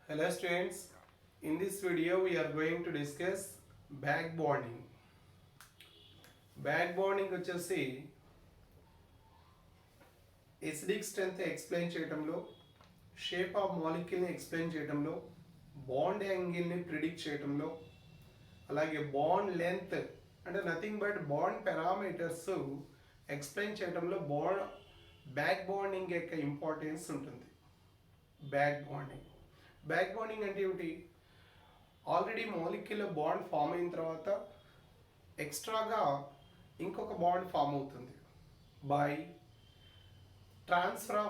Hello students, in this video we are going to discuss back bonding. Back bonding వచ్చేసి acidic strength explain చేయటంలో, shape of molecule ని explain చేయటంలో, bond angle ని predict చేయటంలో, అలాగే bond length అంటే nothing but bond parameters explain చేయటంలో back bonding యొక్క ఇంపార్టెన్స్ ఉంటుంది. బ్యాక్ బాండింగ్ అంటే ఏమిటి? ఆల్రెడీ మాలిక్యులర్ బాండ్ ఫామ్ అయిన తర్వాత ఎక్స్ట్రాగా ఇంకొక బాండ్ ఫామ్ అవుతుంది by transfer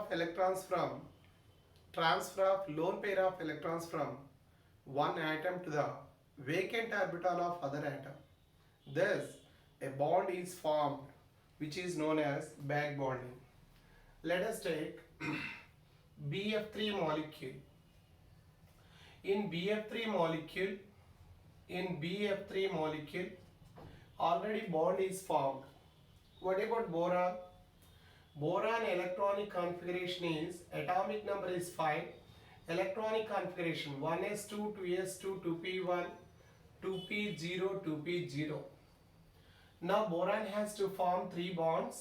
of lone pair of electrons from one atom to the vacant orbital of other atom. Thus, a bond is formed which is known as back bonding. Let us take BF3 molecule. In BF3 molecule, already bond is formed. What about boron? Boron electronic configuration is, atomic number is 5. Electronic configuration 1s2, 2s2, 2p1, 2p0, 2p0. Now boron has to form 3 bonds.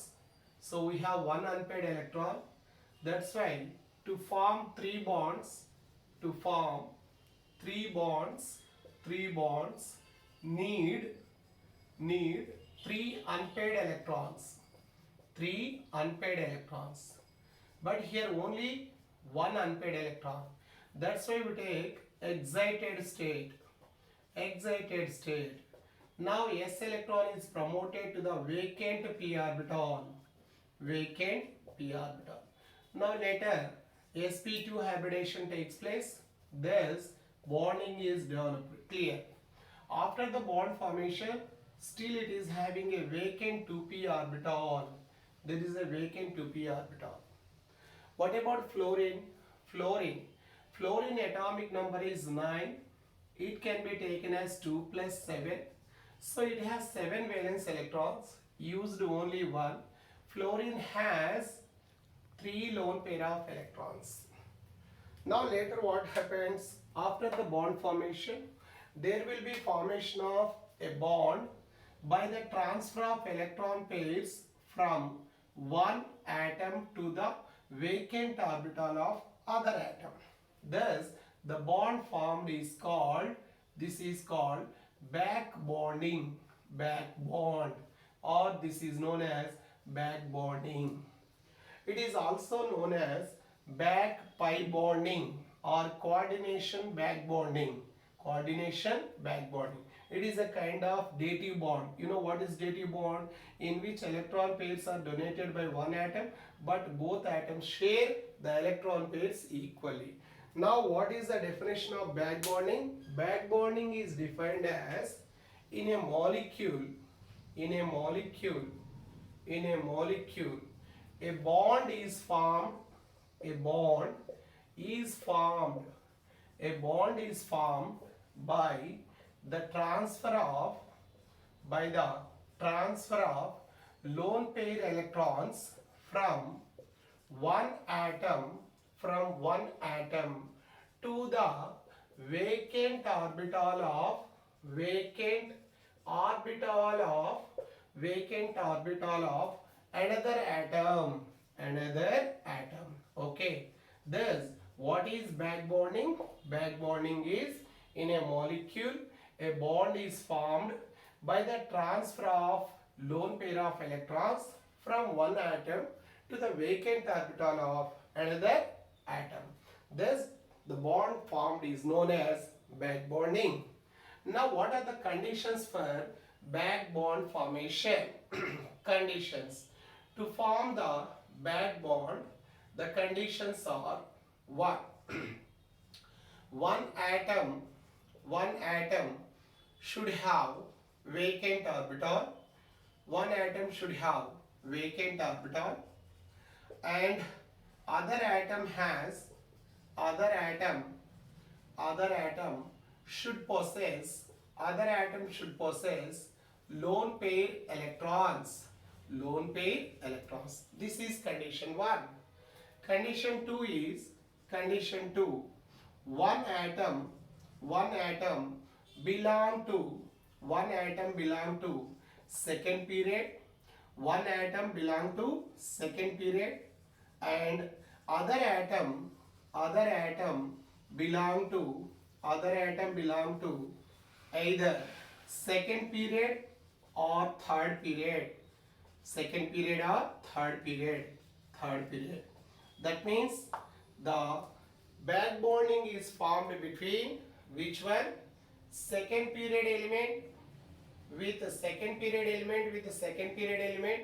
So we have one unpaired electron. That's why to form 3 bonds need 3 unpaired electrons. But here only one unpaired electron. That's why we take excited state. Now s electron is promoted to the vacant p orbital. Now later sp2 hybridization takes place. Thus bonding is developed. Clear? After the bond formation, still it is having a vacant 2p orbital. There is a vacant 2p orbital. What about fluorine? Fluorine atomic number is 9. It can be taken as 2 plus 7. So it has 7 valence electrons. Used only 1. Fluorine has 3 lone pair of electrons. Now later what happens? After the bond formation, there will be formation of a bond by the transfer of electron pairs from one atom to the vacant orbital of other atom. Thus the bond formed is called, this is called back bond, or this is known as back bonding. It is also known as back pi bonding or coordination back bonding. It is a kind of dative bond. You know what is dative bond? In which electron pairs are donated by one atom, but both atoms share the electron pairs equally. Now what is the definition of back bonding? Back bonding is defined as in a molecule a bond is formed by the transfer of lone pair electrons from one atom to the vacant orbital of another atom. Okay, thus what is back bonding? Back bonding is in a molecule a bond is formed by the transfer of lone pair of electrons from one atom to the vacant orbital of another atom. Thus the bond formed is known as back bonding. Now what are the conditions for back bond formation? Conditions to form the back bond, the conditions are: 1 atom should have vacant orbital. And other atom should possess lone pair electrons. This is condition 1. Condition 2 is one atom, one atom belong to, one atom belong to second period, one atom belong to second period, and other atom, other atom belong to, other atom belong to either second period or third period, second period or third period, third period. That means the back bonding is formed between which one? Second period element with a second period element with a second period element,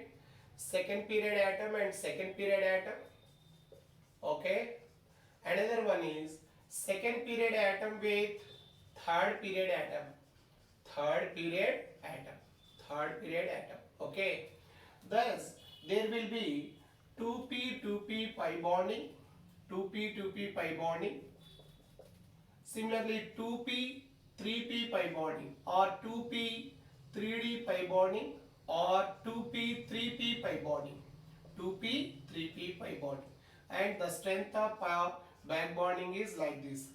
second period atom and second period atom. Okay. Another one is second period atom with third period atom, third period atom, third period atom. Okay. Thus, there will be 2p 2p pi bonding, 2p 2p pi bonding. Similarly, 2p 3p pi bonding, or 2p 3d pi bonding, or 2p 3p pi bonding, 2p 3p pi bonding. And the strength of back bonding is like this.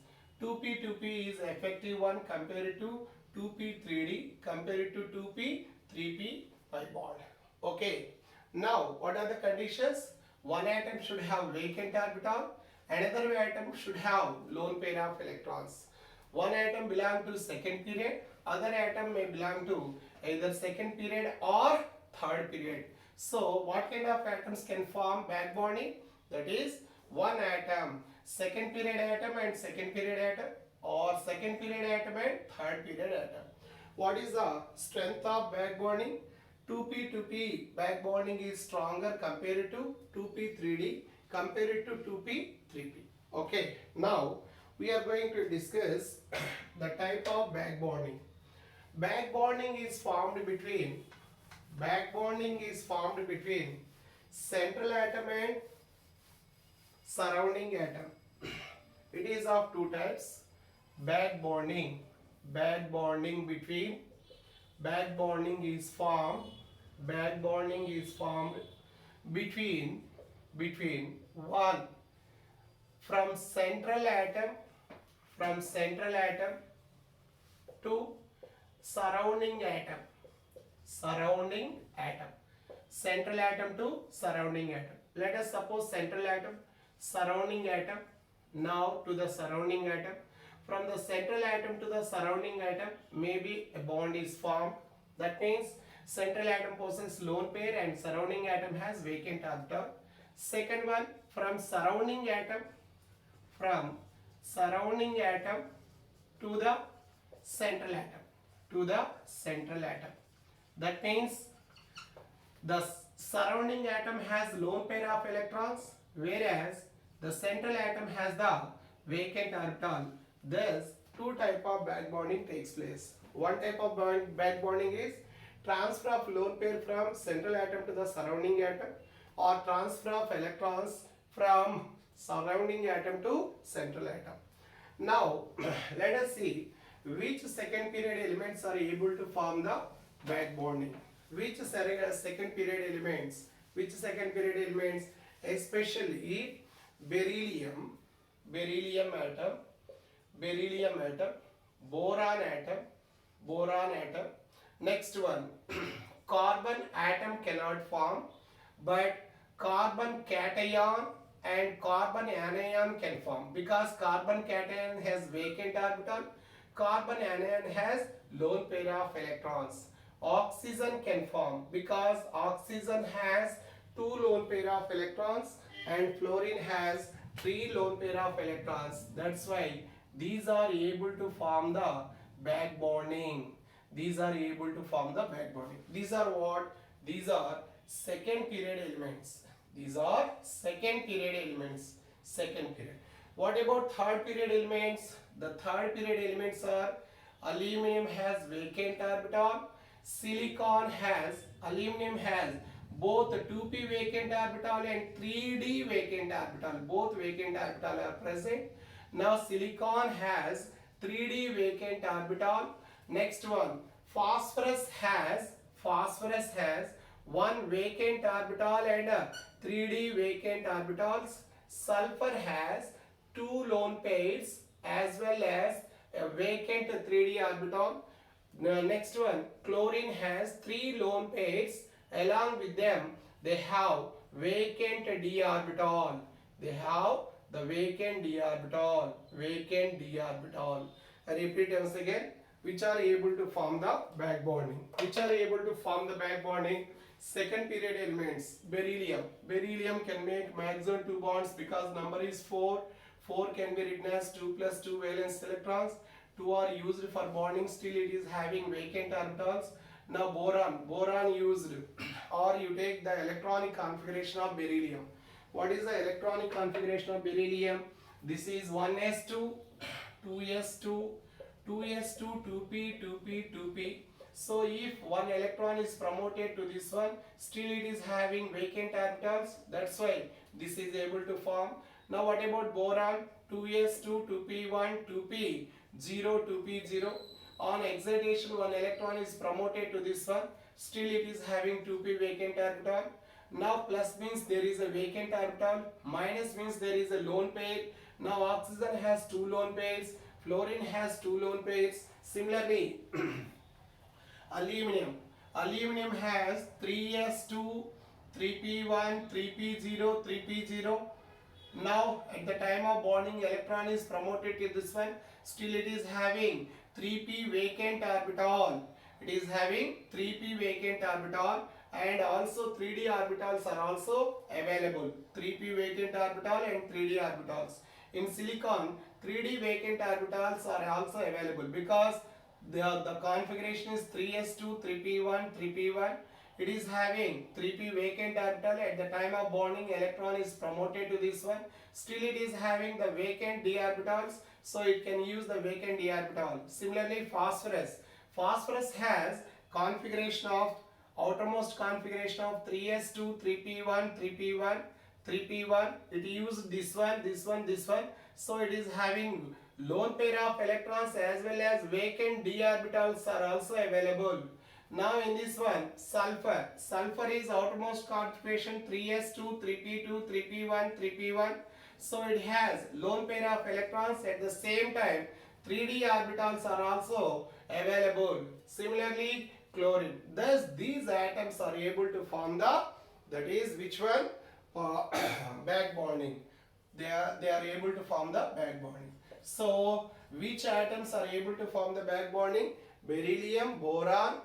2p 2p is effective one compared to 2p 3d compared to 2p 3p pi bond. Okay. Now, what are the conditions? One atom should have vacant orbital, another atom should have lone pair of electrons. One atom belong to second period, other atom may belong to either second period or third period. So, what kind of atoms can form back bonding? That is one atom, second period atom and second period atom, or second period atom and third period atom. What is the strength of back bonding? 2p 2p back bonding is stronger compared to 2p 3d compared to 2p 3p. Okay, now we are going to discuss the type of back bonding. Back bonding is formed between, back bonding is formed between central atom and surrounding atom. It is of two types. Back bonding between, back bonding is formed between one from central atom to surrounding atom, central atom to surrounding atom. Let us suppose central atom, surrounding atom, now to the surrounding atom. From the central atom to the surrounding atom, maybe a bond is formed. That means central atom possesses lone pair and surrounding atom has vacant orbital. Second one, from surrounding atom to the central atom, that means the surrounding atom has lone pair of electrons, whereas the central atom has the vacant orbital. Thus, two type of back bonding takes place. One type of back bonding is transfer of lone pair from central atom to the surrounding atom, or transfer of electrons from surrounding atom to central atom. Now, let us see which second period elements are able to form the back bonding. Which second period elements, especially beryllium atom, boron atom. Next one, carbon atom cannot form, but carbon cation and carbon anion can form, because carbon cation has vacant orbital, carbon anion has lone pair of electrons. Oxygen can form because oxygen has two lone pair of electrons and fluorine has three lone pair of electrons. That's why these are able to form the back bonding. These are able to form the back bonding. These are what? These are second period elements. These are second period elements. Second period. What about third period elements? The third period elements are aluminum has vacant orbital, aluminum has both 2p vacant orbital and 3d vacant orbital. Both vacant orbital are present. Now silicon has 3d vacant orbital. Next one, phosphorus has one vacant orbital and 3d vacant orbitals. Sulfur has two lone pairs as well as a vacant 3d orbital. Next one, chlorine has 3 lone pairs. Along with them, they have vacant d orbital. They have the vacant d orbital. Vacant d orbital. I repeat once again. Which are able to form the back bonding? Which are able to form the back bonding? Second period elements. Beryllium. Beryllium can make maximum 2 bonds because number is 4. 4 can be written as 2 plus 2 valence electrons. 2 are used for bonding, still it is having vacant orbitals. Now boron used, or you take the electronic configuration of beryllium. What is the electronic configuration of beryllium? This is 1s2, 2s2, 2s2, 2p, 2p, 2p. So if one electron is promoted to this one, still it is having vacant orbitals. That's why this is able to form. Now what about boron? 2s2, 2p1, 2p, 0, 2p0. On excitation, one electron is promoted to this one. Still it is having 2p vacant orbital. Now plus means there is a vacant orbital. Minus means there is a lone pair. Now oxygen has 2 lone pairs. Fluorine has 2 lone pairs. Similarly, aluminum. Aluminum has 3s2, 3p1, 3p0, 3p0. Now at the time of bonding, electron is promoted to this one. Still it is having 3p vacant orbital. It is having 3p vacant orbital, and also 3d orbitals are also available. 3p vacant orbital and 3d orbitals. In silicon, 3d vacant orbitals are also available because the configuration is 3s2, 3p1, 3p1. It is having 3p vacant orbital. At the time of bonding, electron is promoted to this one. Still it is having the vacant d orbitals, so it can use the vacant d orbital. Similarly, phosphorus. Phosphorus has configuration of outermost configuration of 3s2, 3p1, 3p1, 3p1. It used this one, this one, this one. So it is having lone pair of electrons as well as vacant d orbitals are also available. Now in this one, sulfur. Sulfur is outermost configuration 3s2, 3p2, 3p1, 3p1. So it has lone pair of electrons. At the same time, 3d orbitals are also available. Similarly, chlorine. Thus these atoms are able to form the, that is which one? Back bonding. They are able to form the back bonding. So which atoms are able to form the back bonding? Beryllium, boron,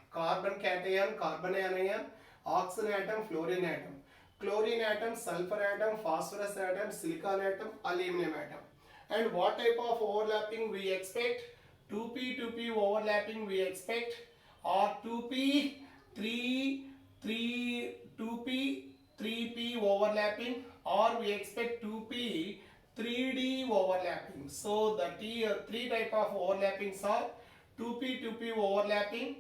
carbon cation, carbon anion, oxygen atom, fluorine atom, chlorine atom, sulfur atom, phosphorus atom, silicon atom, aluminum atom. And what type of overlapping we expect? 2p 2p overlapping we expect, or 2p 2p 3p overlapping, or we expect 2p 3d overlapping. So the three type of overlappings are 2p 2p overlapping,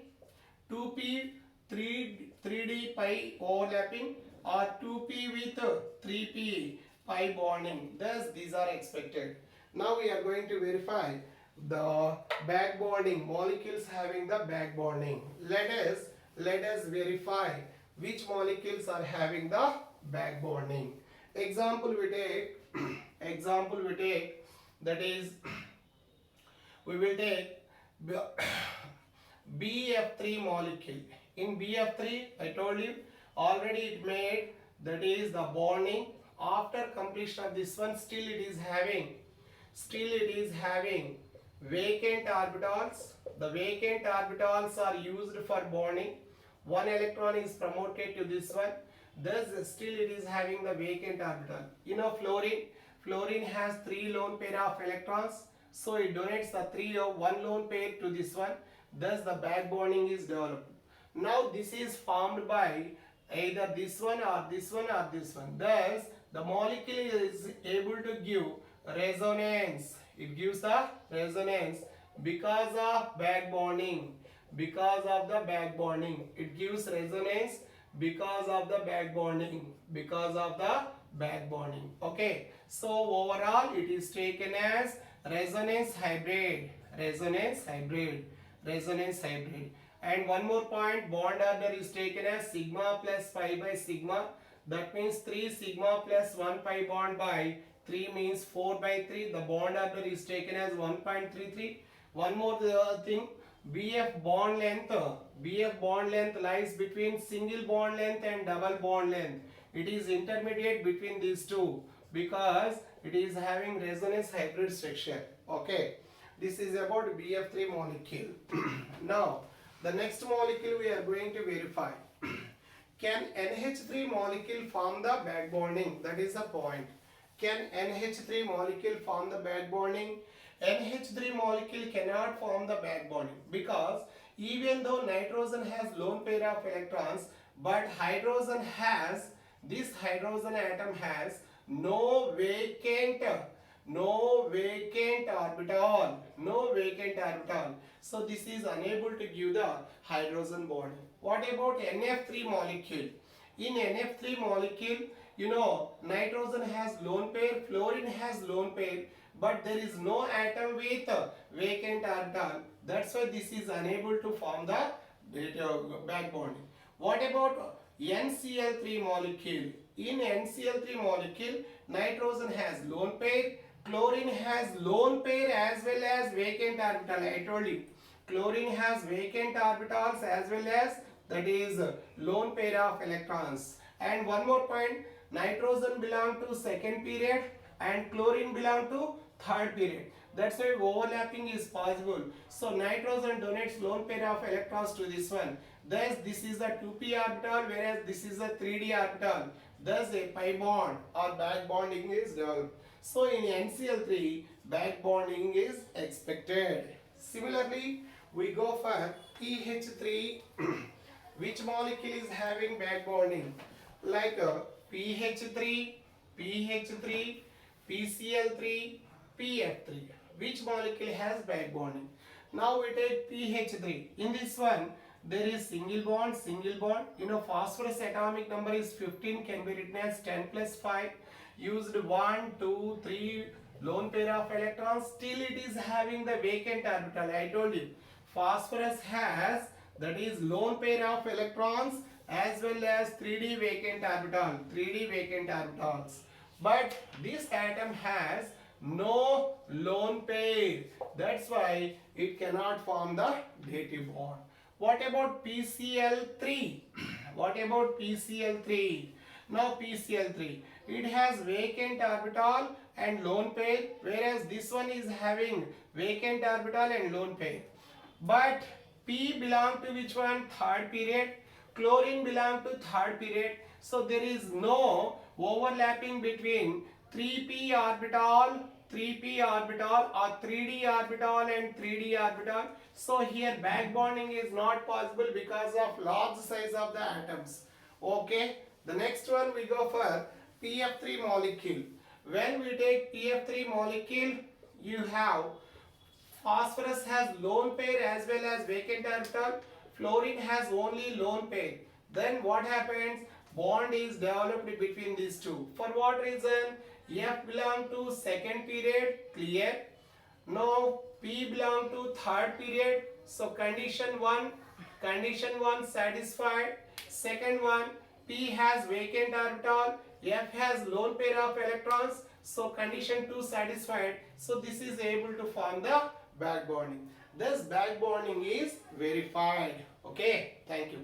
2p 3d pi overlapping, or 2p with 3p pi bonding. Thus these are expected. Now we are going to verify the back bonding, molecules having the back bonding. Let us verify which molecules are having the back bonding. Example we take that is, we will take BF3 molecule. In BF3, I told you already it made, that is the bonding. After completion of this one, still it is having vacant orbitals. The vacant orbitals are used for bonding. One electron is promoted to this one. Thus still it is having the vacant orbital. You know fluorine has 3 lone pair of electrons. So it donates the 1 lone pair to this one. Thus the back bonding is developed. Now this is formed by either this one or this one or this one. Thus the molecule is able to give resonance. It gives the resonance because of back bonding. Because of the back bonding, it gives resonance because of the back bonding. Because of the back bonding. Okay. So overall, it is taken as resonance hybrid. Resonance hybrid. Resonance hybrid. And one more point, bond order is taken as sigma plus pi by sigma. That means 3 sigma plus 1 pi bond by 3 means 4 by 3. The bond order is taken as 1.33. One more thing, BF bond length lies between single bond length and double bond length. It is intermediate between these two because it is having resonance hybrid structure. Okay, this is about BF3 molecule. Now, the next molecule we are going to verify. Can NH3 molecule form the back bonding? That is the point. Can NH3 molecule form the back bonding? NH3 molecule cannot form the back bonding because even though nitrogen has lone pair of electrons, but this hydrogen atom has no vacant orbital. So this is unable to give the hydrogen bond. What about NF3 molecule? In NF3 molecule, nitrogen has lone pair, fluorine has lone pair, but there is no atom with vacant orbital. That's why this is unable to form the back bonding. What about NCl3 molecule? In NCl3 molecule, nitrogen has lone pair, chlorine has lone pair as well as vacant orbital. I told you, chlorine has vacant orbitals as well as that is lone pair of electrons. And one more point, nitrogen belong to second period and chlorine belong to third period. That's why overlapping is possible. So nitrogen donates lone pair of electrons to this one. Thus this is a 2p orbital whereas this is a 3d orbital. Thus a pi bond or back bonding is developed. So in NCl3 back bonding is expected. Similarly, we go for PH3. Which molecule is having back bonding? Like PH3, PCl3, PF3. Which molecule has back bonding? Now we take PH3. In this one, there is single bond. Phosphorus atomic number is 15, can be written as 10 plus 5. Used 1, 2, 3 lone pair of electrons. Still it is having the vacant orbital. I told you, phosphorus has that is lone pair of electrons as well as 3d vacant orbitals. But this atom has no lone pair. That's why it cannot form the dative bond. What about PCl3? Now PCl3, it has vacant orbital and lone pair, whereas this one is having vacant orbital and lone pair. But P belong to which one? Third period. Chlorine belong to third period. So there is no overlapping between 3p orbital or 3d orbital and 3d orbital. So here back bonding is not possible because of large size of the atoms. Okay. The next one we go for PF3 molecule. When we take PF3 molecule, you have phosphorus has lone pair as well as vacant orbital. Fluorine has only lone pair. Then what happens? Bond is developed between these two. For what reason? F belong to second period, clear. Now P belong to third period. So condition 1 satisfied. Second one, P has vacant orbital, F has lone pair of electrons. So condition 2 satisfied. So this is able to form the back bonding. Thus back bonding is verified. Okay, thank you.